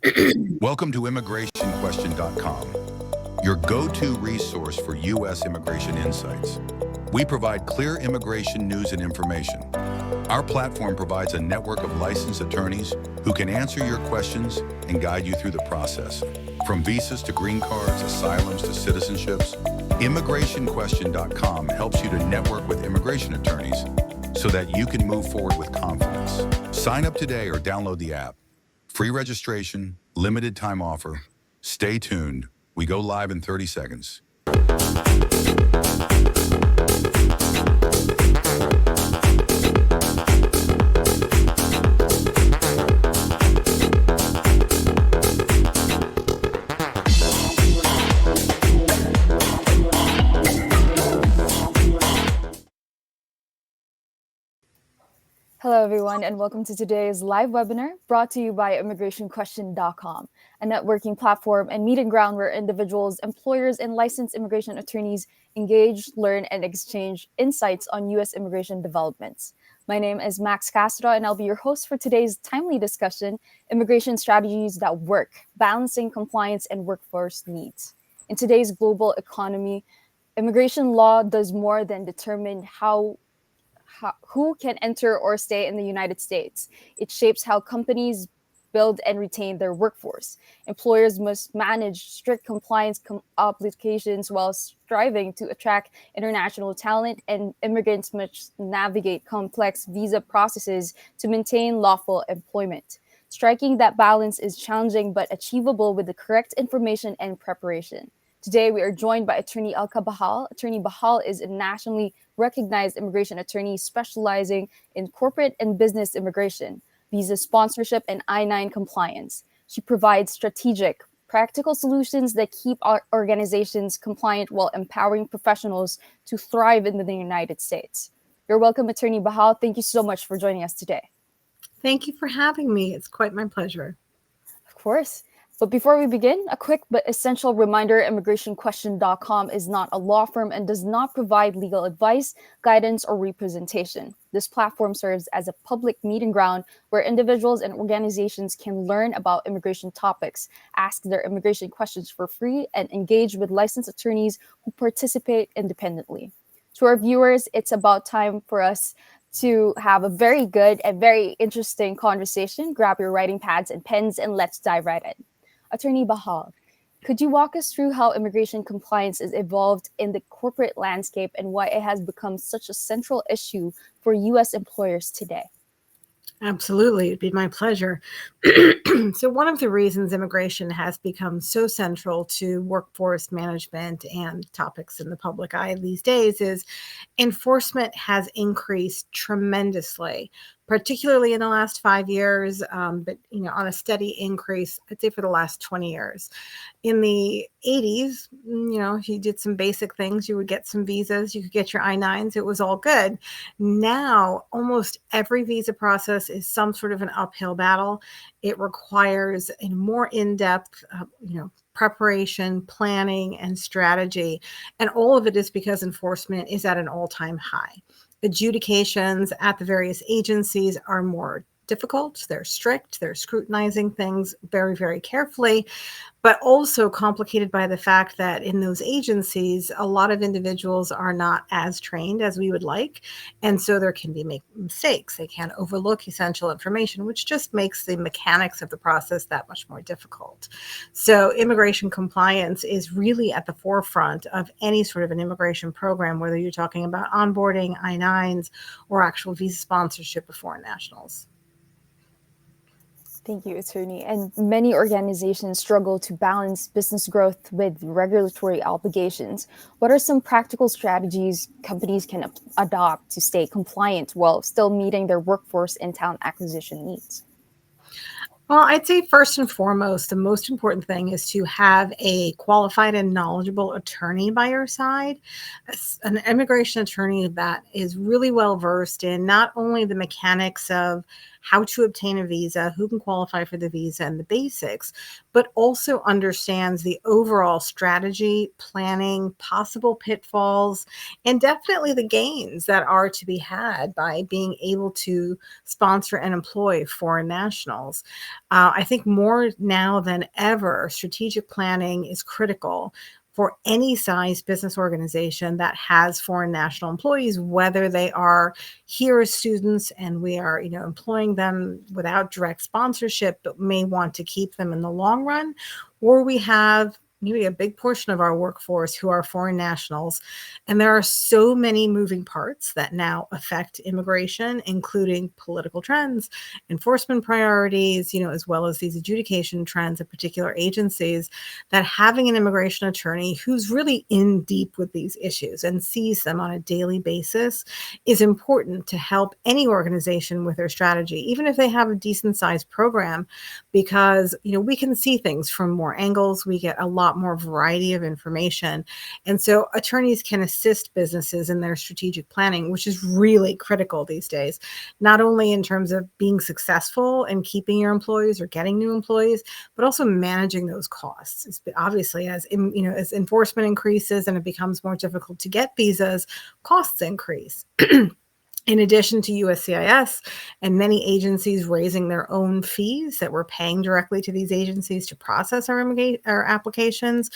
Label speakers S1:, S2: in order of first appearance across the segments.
S1: Welcome to ImmigrationQuestion.com, your go-to resource for U.S. immigration insights. We provide clear immigration news and information. Our platform provides a network of licensed attorneys who can answer your questions and guide you through the process. From visas to green cards, asylums to citizenships, ImmigrationQuestion.com helps you to network with immigration attorneys so that you can move forward with confidence. Sign up today or download the app. Free registration, limited time offer. Stay tuned. We go live in 30 seconds.
S2: Hello, everyone, and welcome to today's live webinar brought to you by ImmigrationQuestion.com, a networking platform and meeting ground where individuals, employers, and licensed immigration attorneys engage, learn, and exchange insights on U.S. immigration developments. My name is Max Castro, and I'll be your host for today's timely discussion, Immigration Strategies That Work, Balancing Compliance and Workforce Needs. In today's global economy, immigration law does more than determine who can enter or stay in the United States. It shapes how companies build and retain their workforce. Employers must manage strict compliance obligations while striving to attract international talent, and immigrants must navigate complex visa processes to maintain lawful employment. Striking that balance is challenging but achievable with the correct information and preparation. Today, we are joined by attorney Alka Bahal. Attorney Bahal is a nationally recognized immigration attorney specializing in corporate and business immigration, visa sponsorship, and I-9 compliance. She provides strategic, practical solutions that keep our organizations compliant while empowering professionals to thrive in the United States. You're welcome, Attorney Bahal. Thank you so much for joining us today.
S3: Thank you for having me. It's quite my pleasure.
S2: Of course. But before we begin, a quick but essential reminder, ImmigrationQuestion.com is not a law firm and does not provide legal advice, guidance, or representation. This platform serves as a public meeting ground where individuals and organizations can learn about immigration topics, ask their immigration questions for free, and engage with licensed attorneys who participate independently. To our viewers, it's about time for us to have a very good and very interesting conversation. Grab your writing pads and pens and let's dive right in. Attorney Bahal, could you walk us through how immigration compliance is evolved in the corporate landscape and why it has become such a central issue for U.S. employers today?
S3: Absolutely. It'd be my pleasure. So one of the reasons immigration has become so central to workforce management and topics in the public eye these days is enforcement has increased tremendously, particularly in the last 5 years, but on a steady increase, I'd say for the last 20 years. In the 80s, if you did some basic things, you would get some visas, you could get your I-9s, it was all good. Now, almost every visa process is some sort of an uphill battle. It requires a more in-depth, preparation, planning, and strategy. And all of it is because enforcement is at an all-time high. Adjudications at the various agencies are more difficult. They're strict. They're scrutinizing things very, very carefully, but also complicated by the fact that in those agencies, a lot of individuals are not as trained as we would like. And so there can be mistakes. They can overlook essential information, which just makes the mechanics of the process that much more difficult. So immigration compliance is really at the forefront of any sort of an immigration program, whether you're talking about onboarding, I-9s, or actual visa sponsorship of foreign nationals.
S2: Thank you, Attorney. And many organizations struggle to balance business growth with regulatory obligations. What are some practical strategies companies can adopt to stay compliant while still meeting their workforce and talent acquisition needs?
S3: Well, I'd say first and foremost, the most important thing is to have a qualified and knowledgeable attorney by your side, an immigration attorney that is really well versed in not only the mechanics of how to obtain a visa, who can qualify for the visa, and the basics, but also understands the overall strategy, planning, possible pitfalls, and definitely the gains that are to be had by being able to sponsor and employ foreign nationals. I think more now than ever, strategic planning is critical for any size business organization that has foreign national employees, whether they are here as students and we are, employing them without direct sponsorship, but may want to keep them in the long run, or we have maybe a big portion of our workforce who are foreign nationals. And there are so many moving parts that now affect immigration, including political trends, enforcement priorities, as well as these adjudication trends of particular agencies, that having an immigration attorney who's really in deep with these issues and sees them on a daily basis is important to help any organization with their strategy, even if they have a decent sized program, because, we can see things from more angles. We get a lot more variety of information. And so attorneys can assist businesses in their strategic planning, which is really critical these days, not only in terms of being successful and keeping your employees or getting new employees, but also managing those costs. It's obviously, as enforcement increases and it becomes more difficult to get visas, costs increase. In addition to USCIS and many agencies raising their own fees that we're paying directly to these agencies to process our applications,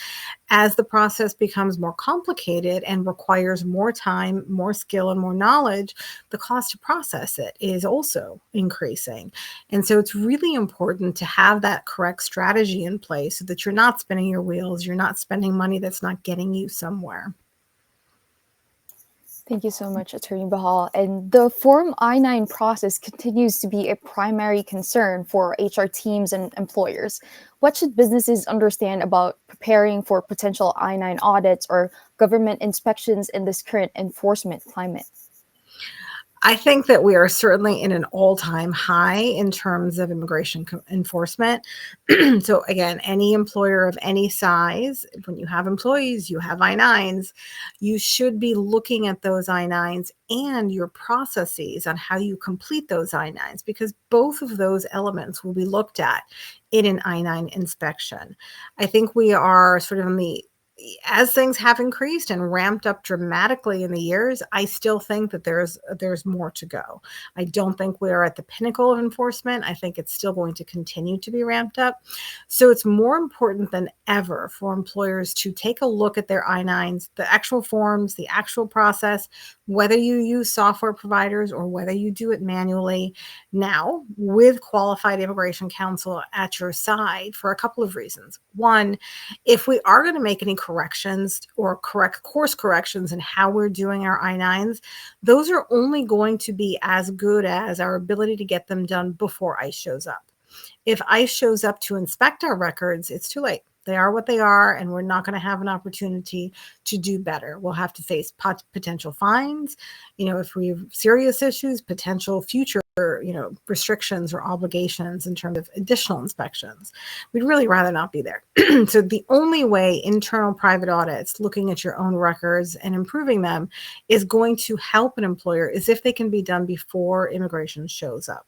S3: as the process becomes more complicated and requires more time, more skill, and more knowledge, the cost to process it is also increasing. And so it's really important to have that correct strategy in place so that you're not spinning your wheels, you're not spending money that's not getting you somewhere.
S2: Thank you so much, Attorney Bahal. And the Form I-9 process continues to be a primary concern for HR teams and employers. What should businesses understand about preparing for potential I-9 audits or government inspections in this current enforcement climate?
S3: I think that we are certainly in an all-time high in terms of immigration enforcement. So again, any employer of any size, when you have employees, you have I-9s, you should be looking at those I-9s and your processes on how you complete those I-9s, because both of those elements will be looked at in an I-9 inspection. I think we are sort of as things have increased and ramped up dramatically in the years, I still think that there's more to go. I don't think we are at the pinnacle of enforcement. I think it's still going to continue to be ramped up. So it's more important than ever for employers to take a look at their I-9s, the actual forms, the actual process, whether you use software providers or whether you do it manually, now with qualified immigration counsel at your side, for a couple of reasons. One, if we are going to make any corrections or correct course corrections in how we're doing our I-9s, those are only going to be as good as our ability to get them done before ICE shows up. If ICE shows up to inspect our records, it's too late. They are what they are, and we're not going to have an opportunity to do better. We'll have to face potential fines, if we have serious issues, potential future, restrictions or obligations in terms of additional inspections. We'd really rather not be there. So the only way internal private audits, looking at your own records and improving them, is going to help an employer is if they can be done before immigration shows up.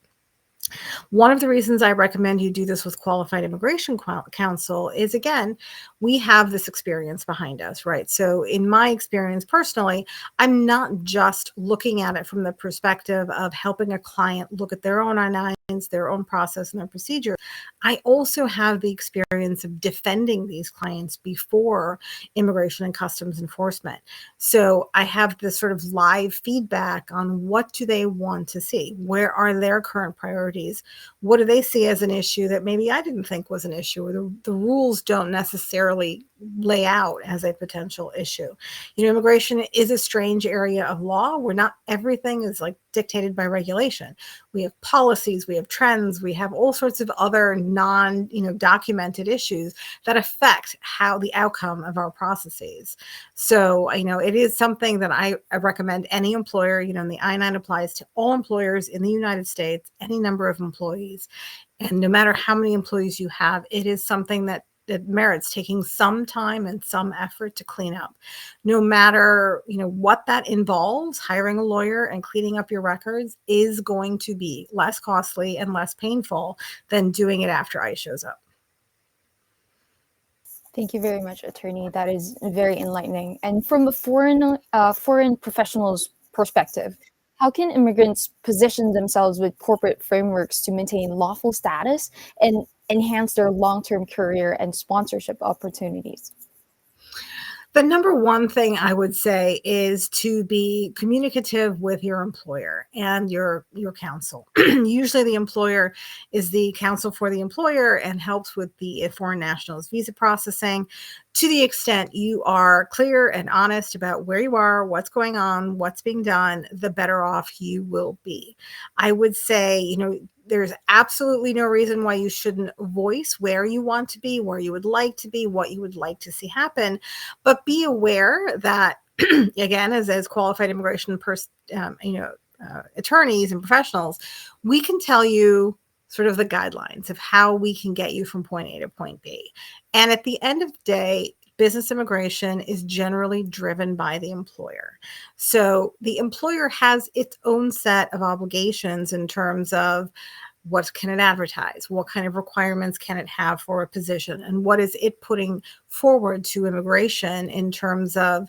S3: One of the reasons I recommend you do this with qualified immigration counsel is, again, we have this experience behind us, right? So in my experience personally, I'm not just looking at it from the perspective of helping a client look at their own I-9s, their own process and their procedure. I also have the experience of defending these clients before Immigration and Customs Enforcement. So I have this sort of live feedback on what do they want to see? Where are their current priorities? What do they see as an issue that maybe I didn't think was an issue, or the rules don't necessarily lay out as a potential issue? Immigration is a strange area of law where not everything is like dictated by regulation. We have policies, we have trends, we have all sorts of other documented issues that affect how the outcome of our processes. So, it is something that I recommend any employer, and the I-9 applies to all employers in the United States, any number of employees. And no matter how many employees you have, it is something that it merits taking some time and some effort to clean up. No matter, what that involves, hiring a lawyer and cleaning up your records is going to be less costly and less painful than doing it after ICE shows up.
S2: Thank you very much, attorney. That is very enlightening. And from a foreign professional's perspective, how can immigrants position themselves with corporate frameworks to maintain lawful status and enhance their long-term career and sponsorship opportunities?
S3: The number one thing I would say is to be communicative with your employer and your counsel. Usually the employer is the counsel for the employer and helps with the foreign nationals visa processing. To the extent you are clear and honest about where you are, what's going on, what's being done, the better off you will be. I would say, there's absolutely no reason why you shouldn't voice where you want to be, where you would like to be, what you would like to see happen. But be aware that, again, as qualified immigration attorneys and professionals, we can tell you sort of the guidelines of how we can get you from point A to point B. And at the end of the day, business immigration is generally driven by the employer. So the employer has its own set of obligations in terms of what can it advertise, what kind of requirements can it have for a position, and what is it putting forward to immigration in terms of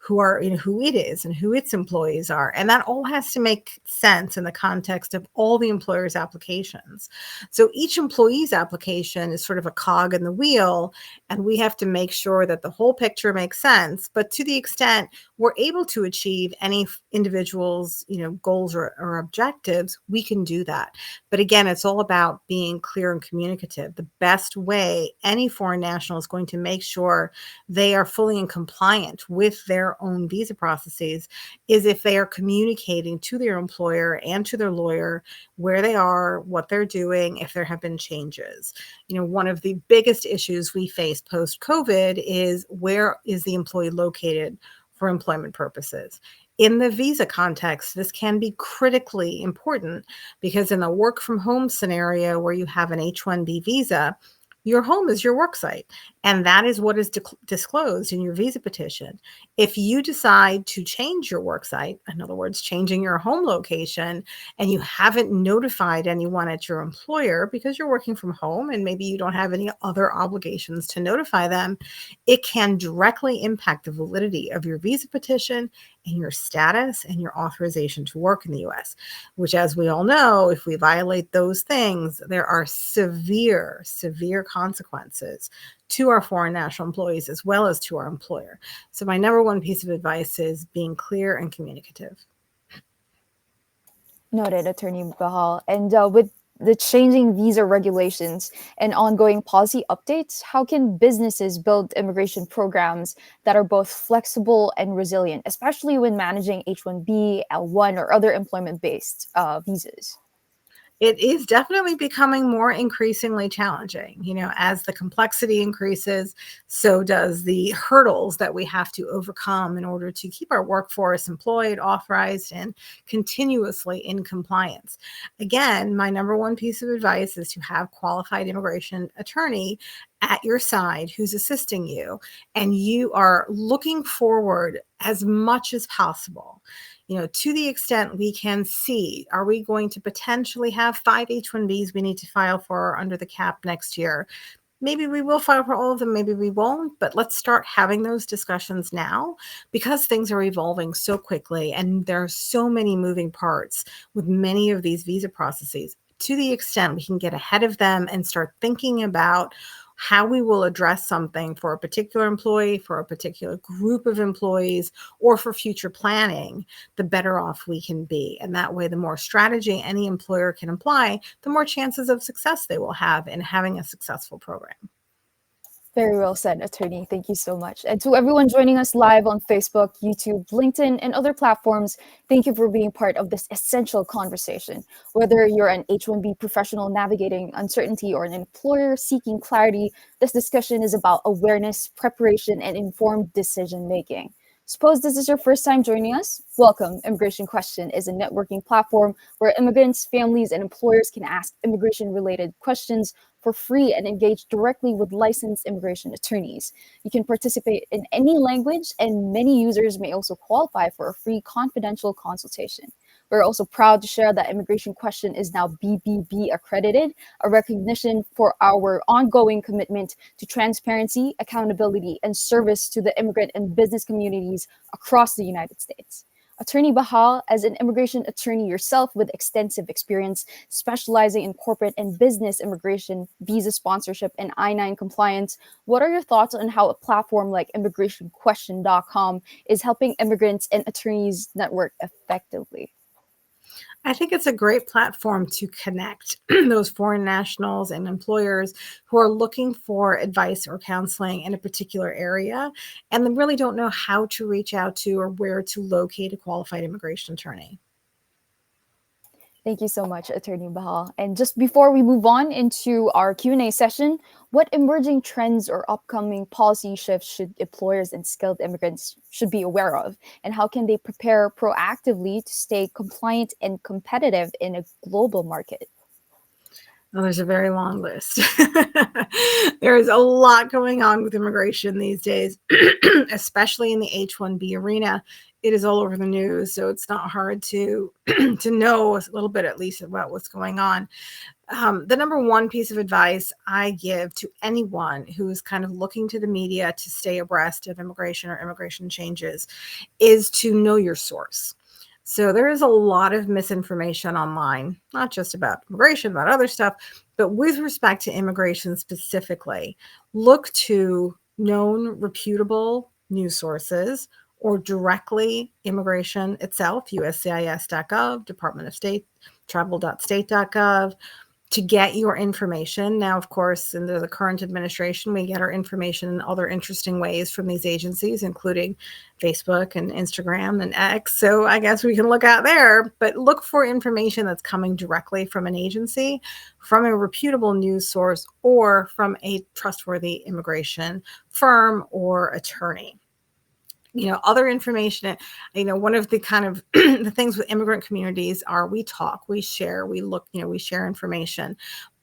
S3: who it is and who its employees are. And that all has to make sense in the context of all the employer's applications. So each employee's application is sort of a cog in the wheel, and we have to make sure that the whole picture makes sense. But to the extent we're able to achieve any individual's, goals or objectives, we can do that. But again, it's all about being clear and communicative. The best way any foreign national is going to make sure they are fully in compliant with their own visa processes is if they are communicating to their employer and to their lawyer where they are, what they're doing, if there have been changes. One of the biggest issues we face post-COVID is where is the employee located for employment purposes. In the visa context, this can be critically important because in a work from home scenario where you have an H-1B visa, your home is your work site, and that is what is disclosed in your visa petition. If you decide to change your work site, in other words, changing your home location, and you haven't notified anyone at your employer because you're working from home and maybe you don't have any other obligations to notify them, it can directly impact the validity of your visa petition and your status and your authorization to work in the U.S., which, as we all know, if we violate those things, there are severe, severe consequences to our foreign national employees as well as to our employer. So my number one piece of advice is being clear and communicative.
S2: Noted, Attorney Bahal. And with the changing visa regulations and ongoing policy updates, how can businesses build immigration programs that are both flexible and resilient, especially when managing H-1B, L-1, or other employment-based visas?
S3: It is definitely becoming more increasingly challenging. As the complexity increases, so does the hurdles that we have to overcome in order to keep our workforce employed, authorized, and continuously in compliance. Again, my number one piece of advice is to have qualified immigration attorney at your side who's assisting you, and you are looking forward as much as possible. To the extent we can see, are we going to potentially have 5 H-1Bs we need to file for under the cap next year? Maybe we will file for all of them, maybe we won't, but let's start having those discussions now because things are evolving so quickly and there are so many moving parts with many of these visa processes. To the extent we can get ahead of them and start thinking about how we will address something for a particular employee, for a particular group of employees, or for future planning, the better off we can be. And that way, the more strategy any employer can apply, the more chances of success they will have in having a successful program.
S2: Very well said, attorney. Thank you so much. And to everyone joining us live on Facebook, YouTube, LinkedIn, and other platforms, thank you for being part of this essential conversation. Whether you're an H-1B professional navigating uncertainty or an employer seeking clarity, this discussion is about awareness, preparation, and informed decision-making. Suppose this is your first time joining us? Welcome. Immigration Question is a networking platform where immigrants, families, and employers can ask immigration related questions for free and engage directly with licensed immigration attorneys. You can participate in any language, and many users may also qualify for a free confidential consultation. We're also proud to share that Immigration Question is now BBB accredited, a recognition for our ongoing commitment to transparency, accountability, and service to the immigrant and business communities across the United States. Attorney Bahal, as an immigration attorney yourself with extensive experience specializing in corporate and business immigration, visa sponsorship, and I-9 compliance, what are your thoughts on how a platform like immigrationquestion.com is helping immigrants and attorneys network effectively?
S3: I think it's a great platform to connect those foreign nationals and employers who are looking for advice or counseling in a particular area and then really don't know how to reach out to or where to locate a qualified immigration attorney.
S2: Thank you so much, Attorney Bahal. And just before we move on into our Q&A session, what emerging trends or upcoming policy shifts should employers and skilled immigrants should be aware of? And how can they prepare proactively to stay compliant and competitive in a global market?
S3: Well, there's a very long list. There is a lot going on with immigration these days, especially in the H-1B arena. It is all over the news, so it's not hard to to know a little bit at least about what's going on. The number one piece of advice I give to anyone who is kind of looking to the media to stay abreast of immigration or immigration changes is to know your source. So there is a lot of misinformation online, not just about immigration, about other stuff, but with respect to immigration specifically. Look to known, reputable news sources or directly immigration itself, uscis.gov, Department of State, travel.state.gov, to get your information. Now, of course, under the current administration, we get our information in other interesting ways from these agencies, including Facebook and Instagram and X. So I guess we can look out there, but look for information that's coming directly from an agency, from a reputable news source, or from a trustworthy immigration firm or attorney. Other information, one of the kind of the things with immigrant communities are we talk, we share, we look, we share information.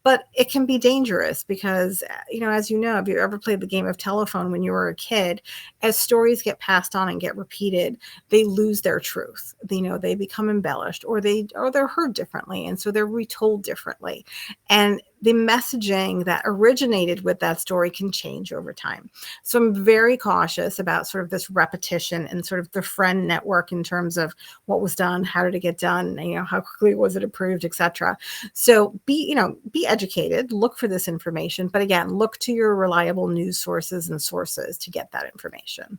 S3: But it can be dangerous because, as you know, if you ever played the game of telephone when you were a kid, as stories get passed on and get repeated, they lose their truth. They become embellished or they're heard differently. And so they're retold differently. And the messaging that originated with that story can change over time. So I'm very cautious about sort of this repetition and sort of the friend network in terms of what was done, how did it get done, how quickly was it approved, etc. So be educated, look for this information, but again, look to your reliable news sources and sources to get that information.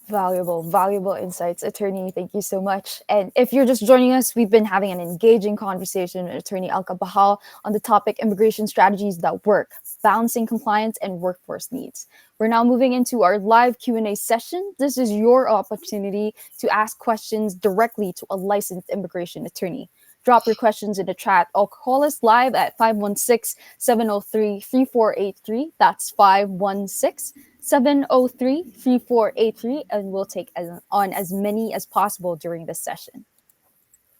S2: Valuable insights, Attorney. Thank you so much. And if you're just joining us, we've been having an engaging conversation with Attorney Alka Bahal on the topic immigration strategies that work, balancing compliance and workforce needs. We're now moving into our live Q&A session. This is your opportunity to ask questions directly to a licensed immigration attorney. Drop your questions in the chat or call us live at 516-703-3483. That's 516-703-3483, and we'll take on as many as possible during this session.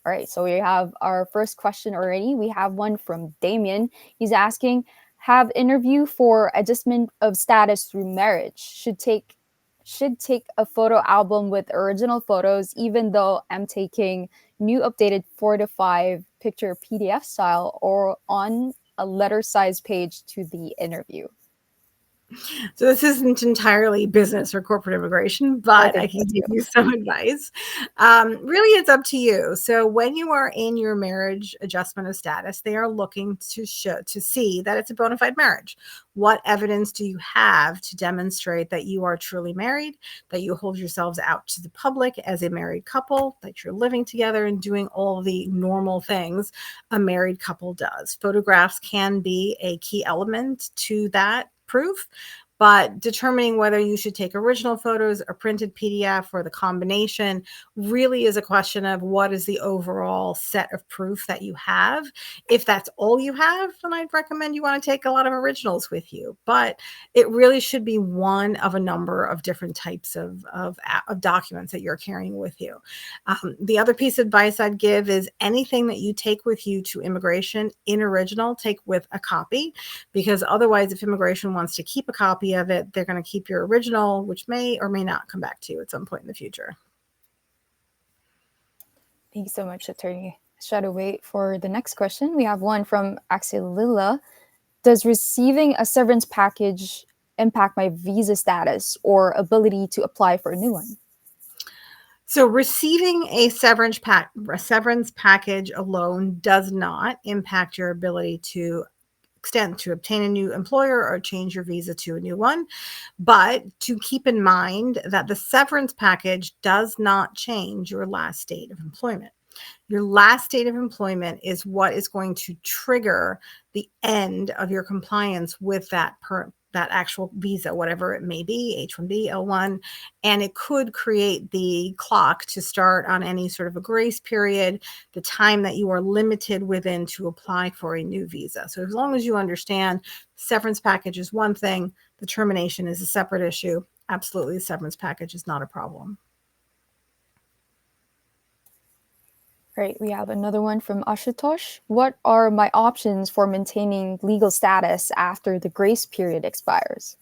S2: All right, so we have our first question already. We have one from Damien. He's asking, have interview for adjustment of status through marriage should take a photo album with original photos, even though I'm taking new updated 4 to 5 picture PDF style or on a letter size page to the interview.
S3: So this isn't entirely business or corporate immigration, but I can give you some advice. Really, it's up to you. So when you are in your marriage adjustment of status, they are looking to see that it's a bona fide marriage. What evidence do you have to demonstrate that you are truly married, that you hold yourselves out to the public as a married couple, that you're living together and doing all the normal things a married couple does? Photographs can be a key element to that proof, But determining whether you should take original photos, a printed PDF, or the combination really is a question of what is the overall set of proof that you have. If that's all you have, then I'd recommend you want to take a lot of originals with you. But it really should be one of a number of different types of documents that you're carrying with you. The other piece of advice I'd give is anything that you take with you to immigration in original, take with a copy, because otherwise, if immigration wants to keep a copy of it, they're going to keep your original, which may or may not come back to you at some point in the future.
S2: Thank you so much, Attorney. Try to wait for the next question. We have one from Axelilla. Does receiving a severance package impact my visa status or ability to apply for a new one?
S3: So receiving a severance package alone does not impact your ability to obtain a new employer or change your visa to a new one. But to keep in mind that the severance package does not change your last date of employment. Your last date of employment is what is going to trigger the end of your compliance with that actual visa, whatever it may be, H-1B, L-1, and it could create the clock to start on any sort of a grace period, the time that you are limited within to apply for a new visa. So as long as you understand severance package is one thing, the termination is a separate issue, absolutely the severance package is not a problem.
S2: Great. We have another one from Ashutosh. What are my options for maintaining legal status after the grace period expires?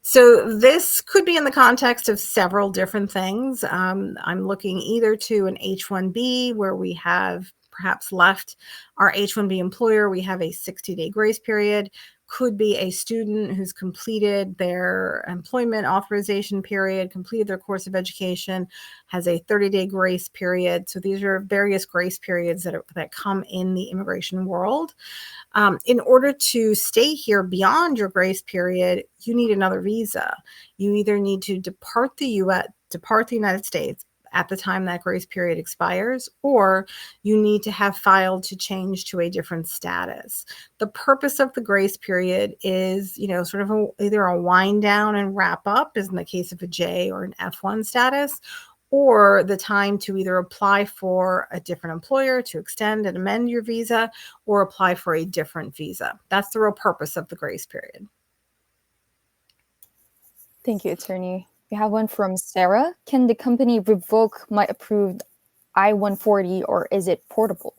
S3: So this could be in the context of several different things. I'm looking either to an H-1B where we have perhaps left our H-1B employer. We have a 60-day grace period. Could be a student who's completed their employment authorization period, completed their course of education, has a 30-day grace period. So these are various grace periods that come in the immigration world. In order to stay here beyond your grace period, you need another visa. You either need to depart the United States at the time that grace period expires, or you need to have filed to change to a different status. The purpose of the grace period is, sort of either a wind down and wrap up, as in the case of a J or an F1 status, or the time to either apply for a different employer to extend and amend your visa or apply for a different visa. That's the real purpose of the grace period.
S2: Thank you, Attorney. We have one from Sarah. Can the company revoke my approved I-140 or is it portable?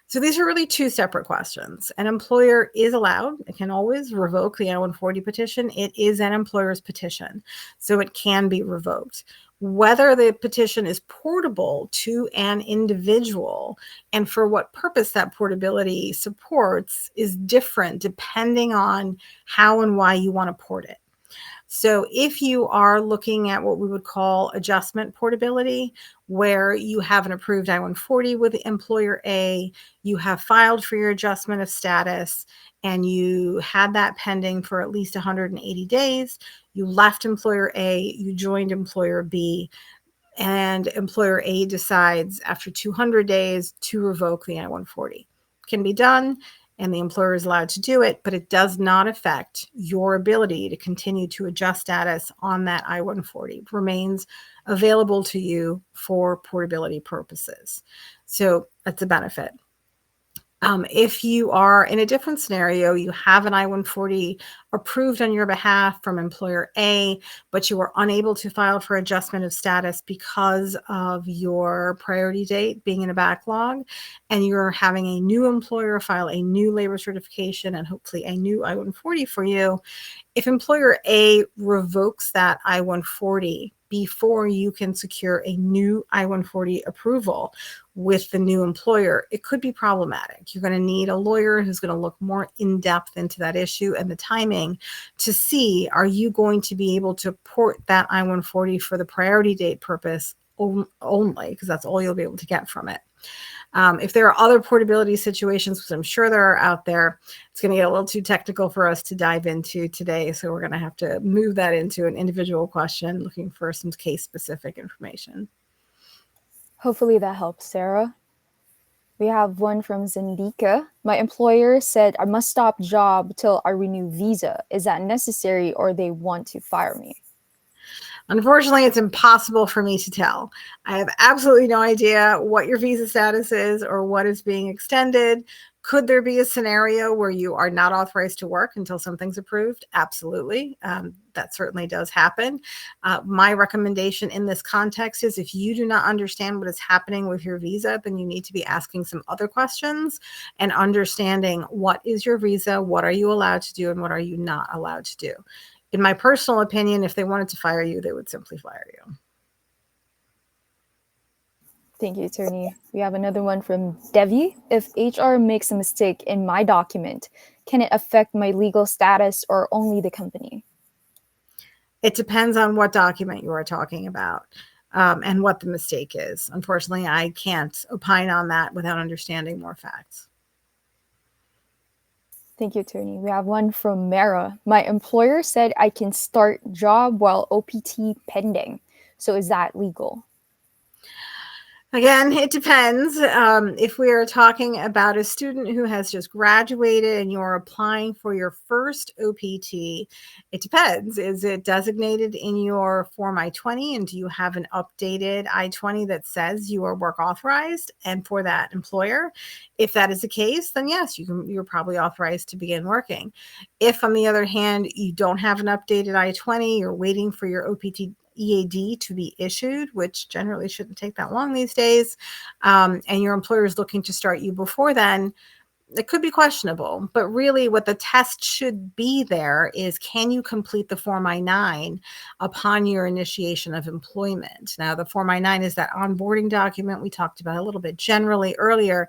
S3: So these are really two separate questions. An employer is allowed, it can always revoke the I-140 petition. It is an employer's petition, so it can be revoked. Whether the petition is portable to an individual and for what purpose that portability supports is different depending on how and why you want to port it. So if you are looking at what we would call adjustment portability, where you have an approved I-140 with employer A, you have filed for your adjustment of status, and you had that pending for at least 180 days, you left employer A, you joined employer B, and employer A decides after 200 days to revoke the I-140. Can be done, and the employer is allowed to do it, but it does not affect your ability to continue to adjust status on that I-140. It remains available to you for portability purposes. So that's a benefit. If you are in a different scenario, you have an I-140 approved on your behalf from employer A, but you are unable to file for adjustment of status because of your priority date being in a backlog, and you're having a new employer file a new labor certification and hopefully a new I-140 for you. If employer A revokes that I-140 before you can secure a new I-140 approval with the new employer, it could be problematic. You're going to need a lawyer who's going to look more in depth into that issue and the timing to see, are you going to be able to port that I-140 for the priority date purpose only, because that's all you'll be able to get from it. If there are other portability situations, which I'm sure there are out there, it's going to get a little too technical for us to dive into today. So we're going to have to move that into an individual question, looking for some case-specific information.
S2: Hopefully that helps, Sarah. We have one from Zindika. My employer said I must stop job till I renew visa. Is that necessary or they want to fire me?
S3: Unfortunately, it's impossible for me to tell. I have absolutely no idea what your visa status is or what is being extended. Could there be a scenario where you are not authorized to work until something's approved? Absolutely. That certainly does happen. My recommendation in this context is if you do not understand what is happening with your visa, then you need to be asking some other questions and understanding what is your visa, what are you allowed to do, and what are you not allowed to do. In my personal opinion, if they wanted to fire you, they would simply fire you.
S2: Thank you, attorney. We have another one from Devi. If HR makes a mistake in my document, can it affect my legal status or only the company?
S3: It depends on what document you are talking about and what the mistake is. Unfortunately, I can't opine on that without understanding more facts.
S2: Thank you, attorney. We have one from Mara. My employer said I can start job while OPT pending. So is that legal?
S3: Again, it depends. If we are talking about a student who has just graduated and you're applying for your first OPT, it depends. Is it designated in your Form I-20, and do you have an updated I-20 that says you are work authorized and for that employer? If that is the case, then yes, you're probably authorized to begin working. If, on the other hand, you don't have an updated I-20, you're waiting for your OPT EAD to be issued, which generally shouldn't take that long these days, and your employer is looking to start you before then, it could be questionable. But really what the test should be there is, can you complete the Form I-9 upon your initiation of employment? Now, the Form I-9 is that onboarding document we talked about a little bit generally earlier.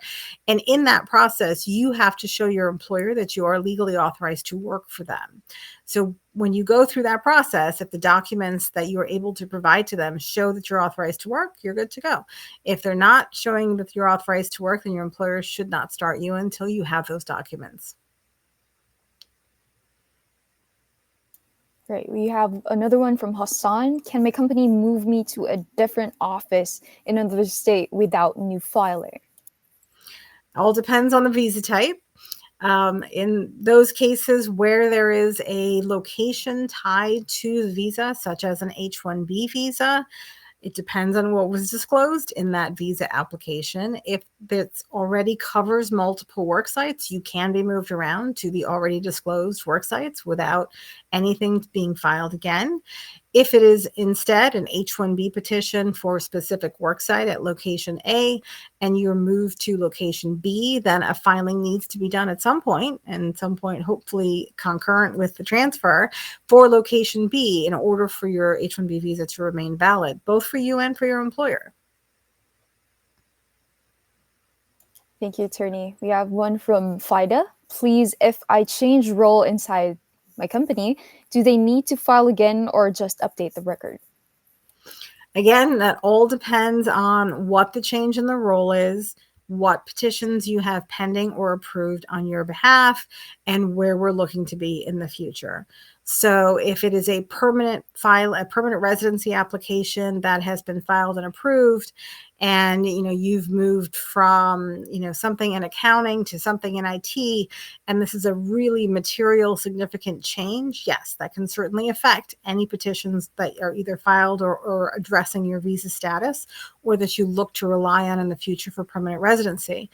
S3: And in that process, you have to show your employer that you are legally authorized to work for them. So when you go through that process, if the documents that you are able to provide to them show that you're authorized to work, you're good to go. If they're not showing that you're authorized to work, then your employer should not start you until you have those documents.
S2: Right. We have another one from Hassan. Can my company move me to a different office in another state without new filing?
S3: All depends on the visa type. In those cases where there is a location tied to the visa, such as an H-1B visa, it depends on what was disclosed in that visa application. If it already covers multiple work sites, you can be moved around to the already disclosed work sites without anything being filed again. If it is instead an H-1B petition for a specific work site at location A and you're moved to location B, then a filing needs to be done at some point, and some point hopefully concurrent with the transfer, for location B in order for your H-1B visa to remain valid, both for you and for your employer.
S2: Thank you, attorney. We have one from Fida. Please, if I change role inside my company, do they need to file again or just update the record?
S3: Again, that all depends on what the change in the role is, what petitions you have pending or approved on your behalf, and where we're looking to be in the future. So if it is a permanent residency application that has been filed and approved, and you've moved from something in accounting to something in IT, and this is a really material significant change, yes, that can certainly affect any petitions that are either filed or addressing your visa status, or that you look to rely on in the future for permanent residency.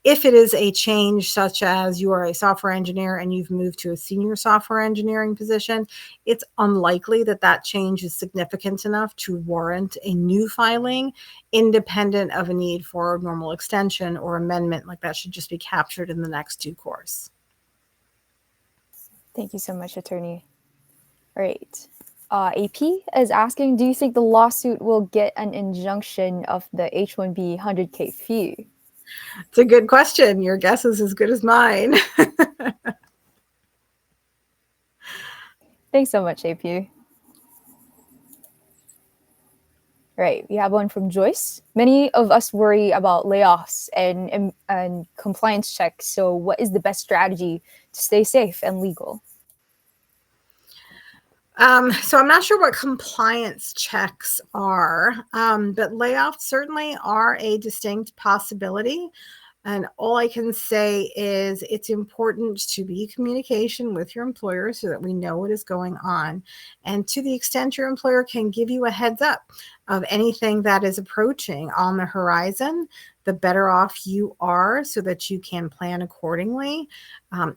S3: If it is a change such as you are a software engineer and you've moved to a senior software engineering position, it's unlikely that that change is significant enough to warrant a new filing, independent of a need for a normal extension or amendment. Like, that should just be captured in the next due course.
S2: Thank you so much, attorney. All right. AP is asking, do you think the lawsuit will get an injunction of the H-1B 100K fee?
S3: It's a good question. Your guess is as good as mine.
S2: Thanks so much, AP. Right. We have one from Joyce. Many of us worry about layoffs and compliance checks. So what is the best strategy to stay safe and legal?
S3: So I'm not sure what compliance checks are, but layoffs certainly are a distinct possibility. And all I can say is it's important to be in communication with your employer so that we know what is going on. And to the extent your employer can give you a heads up of anything that is approaching on the horizon, the better off you are so that you can plan accordingly.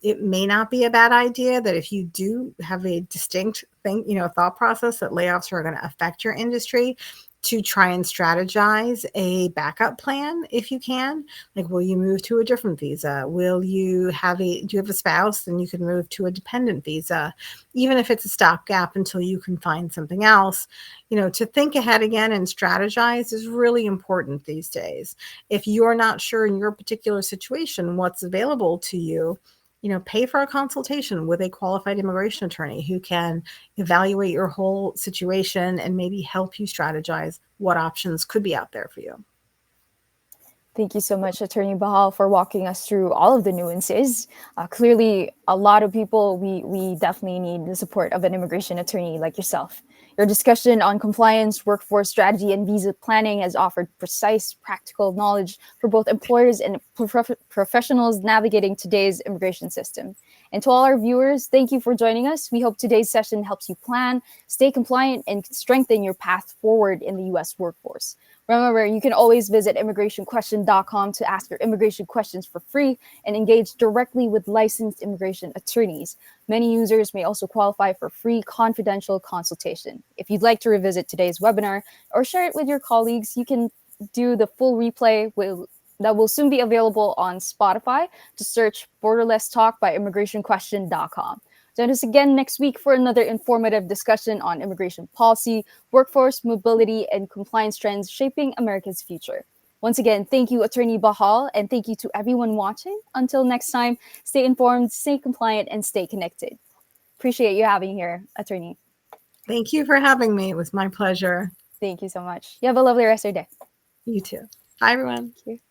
S3: It may not be a bad idea that if you do have a distinct thought process that layoffs are going to affect your industry, to try and strategize a backup plan if you can. Like, will you move to a different visa? Do you have a spouse? Then you can move to a dependent visa, even if it's a stopgap until you can find something else. To think ahead again and strategize is really important these days. If you're not sure in your particular situation what's available to you, pay for a consultation with a qualified immigration attorney who can evaluate your whole situation and maybe help you strategize what options could be out there for you.
S2: Thank you so much, Attorney Bahal, for walking us through all of the nuances. Clearly, a lot of people, we definitely need the support of an immigration attorney like yourself. Your discussion on compliance, workforce strategy, and visa planning has offered precise, practical knowledge for both employers and professionals navigating today's immigration system. And to all our viewers, thank you for joining us. We hope today's session helps you plan, stay compliant, and strengthen your path forward in the U.S. workforce. Remember, you can always visit immigrationquestion.com to ask your immigration questions for free and engage directly with licensed immigration attorneys. Many users may also qualify for free confidential consultation. If you'd like to revisit today's webinar or share it with your colleagues, you can do the full replay that will soon be available on Spotify. Just search Borderless Talk by immigrationquestion.com. Join us again next week for another informative discussion on immigration policy, workforce mobility, and compliance trends shaping America's future. Once again, thank you, Attorney Bahal, and thank you to everyone watching. Until next time, stay informed, stay compliant, and stay connected. Appreciate you having here, Attorney.
S3: Thank you for having me. It was my pleasure.
S2: Thank you so much. You have a lovely rest of your day.
S3: You too. Bye, everyone.
S2: Thank you.